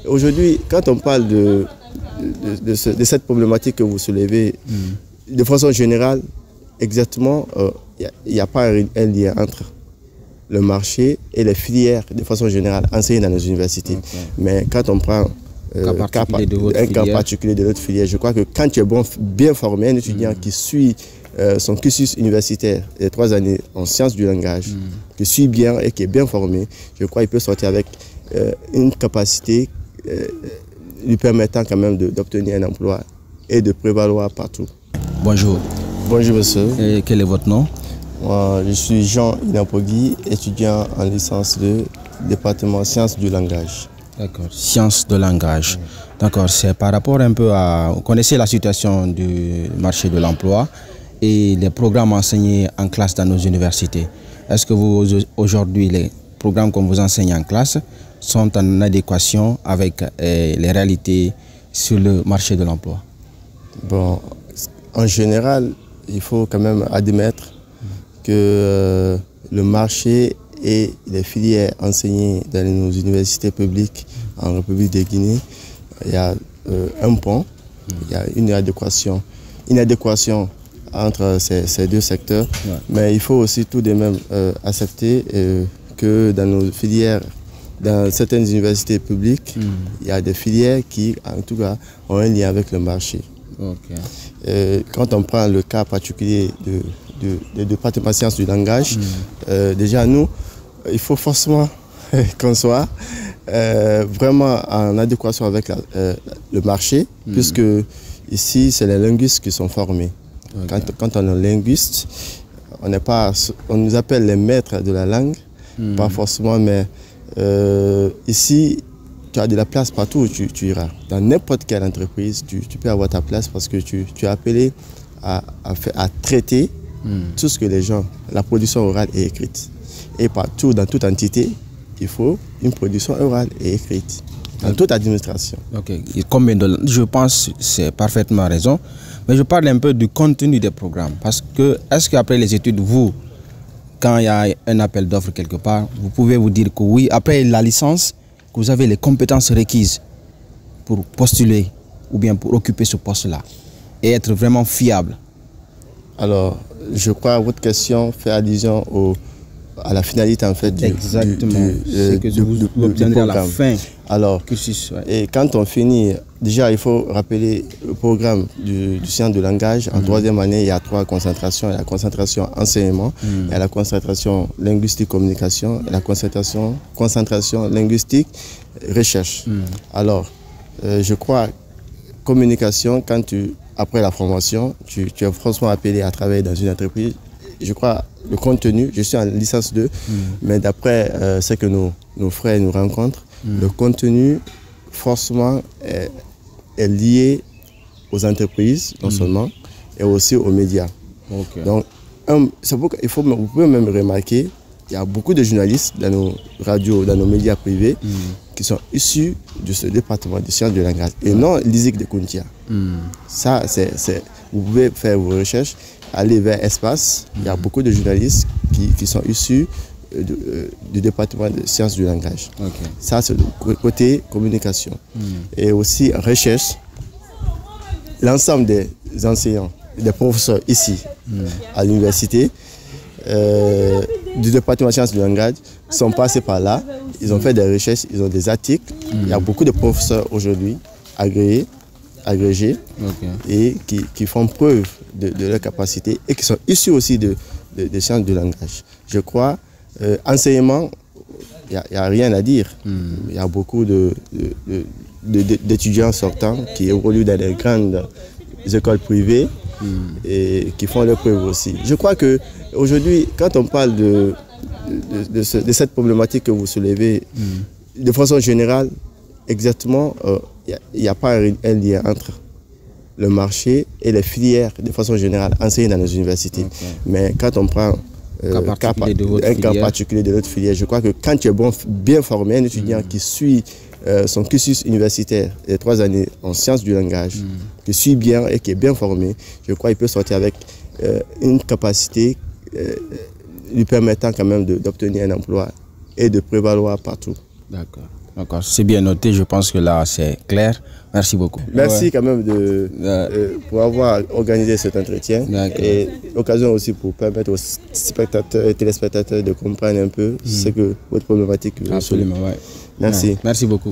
aujourd'hui, quand on parle de cette problématique que vous soulevez, de façon générale, exactement, il n'y a pas un lien entre le marché et les filières de façon générale enseignées dans nos universités. Okay. Mais quand on prend un cas particulier de l'autre filière, je crois que quand tu es bien formé, un étudiant qui suit son cursus universitaire de 3 années en sciences du langage, qui suit bien et qui est bien formé, je crois qu'il peut sortir avec une capacité lui permettant quand même d'obtenir un emploi et de prévaloir partout. Bonjour. Bonjour monsieur. Et quel est votre nom? Moi, je suis Jean Inapogui, étudiant en licence 2, département sciences du langage. D'accord, sciences de langage. D'accord, c'est par rapport un peu à... Vous connaissez la situation du marché de l'emploi et les programmes enseignés en classe dans nos universités. Est-ce que vous, aujourd'hui, les programmes qu'on vous enseigne en classe sont en adéquation avec les réalités sur le marché de l'emploi? Bon, en général, il faut quand même admettre que le marché et les filières enseignées dans nos universités publiques en République de Guinée, il y a un pont, il y a une adéquation entre ces deux secteurs, mais il faut aussi tout de même accepter que dans nos filières, dans certaines universités publiques, il y a des filières qui, en tout cas, ont un lien avec le marché. Okay. Quand on prend le cas particulier de département sciences du langage, déjà nous, il faut forcément qu'on soit vraiment en adéquation avec le marché, puisque ici, c'est les linguistes qui sont formés. Okay. Quand on est linguiste, on nous appelle les maîtres de la langue, pas forcément, mais ici, tu as de la place partout où tu iras. Dans n'importe quelle entreprise, tu peux avoir ta place parce que tu es appelé à traiter tout ce que les gens, la production orale est écrite. Et partout, dans toute entité, il faut une production orale et écrite. Dans toute administration. Ok. Je pense que c'est parfaitement raison. Mais je parle un peu du contenu des programmes. Parce que, est-ce qu'après les études, vous, quand il y a un appel d'offres quelque part, vous pouvez vous dire que oui, après la licence, que vous avez les compétences requises pour postuler ou bien pour occuper ce poste-là et être vraiment fiable? Alors, je crois que votre question fait allusion à la finalité en fait du obtiendrez à la fin. Alors, et quand on finit, déjà il faut rappeler le programme du sciences du langage. En 3e année, il y a 3 concentrations. Il y a la concentration enseignement, il y a la concentration linguistique communication, et la concentration linguistique recherche. Alors, je crois communication, après la formation, tu es franchement appelé à travailler dans une entreprise. Je crois le contenu, je suis en licence 2, mais d'après ce que nos frères nous rencontrent, le contenu forcément est lié aux entreprises, non seulement, et aussi aux médias. Okay. Donc, vous pouvez même remarquer, il y a beaucoup de journalistes dans nos radios, dans nos médias privés, qui sont issus de ce département de sciences du langage, et non l'ISIC de Kountia. Ça, vous pouvez faire vos recherches, aller vers Espace, il y a beaucoup de journalistes qui sont issus du département de sciences du langage. Okay. Ça, c'est le côté communication. Et aussi recherche, l'ensemble des enseignants, des professeurs ici, à l'université, du département de sciences du langage, sont passés par là, ils ont fait des recherches, ils ont des articles. Il y a beaucoup de professeurs aujourd'hui agrégés, et qui font preuve de leur capacité et qui sont issus aussi de sciences du langage. Je crois, enseignement, il n'y a rien à dire. Il y a beaucoup d'étudiants sortants qui évoluent dans les grandes écoles privées et qui font leurs preuves aussi. Je crois qu'aujourd'hui, quand on parle de cette problématique que vous soulevez, de façon générale, exactement, il n'y a pas un lien entre le marché et les filières de façon générale enseignées dans nos universités. Okay. Mais quand on prend un cas particulier de l'autre filière, je crois que quand tu es bien formé, un étudiant qui suit son cursus universitaire de 3 années en sciences du langage, qui suit bien et qui est bien formé, je crois qu'il peut sortir avec une capacité lui permettant quand même d'obtenir un emploi et de prévaloir partout. D'accord. D'accord, c'est bien noté, je pense que là c'est clair. Merci beaucoup. Merci quand même pour avoir organisé cet entretien et l'occasion aussi pour permettre aux spectateurs et téléspectateurs de comprendre un peu ce que votre problématique. Absolument, ouais. Merci. Merci beaucoup.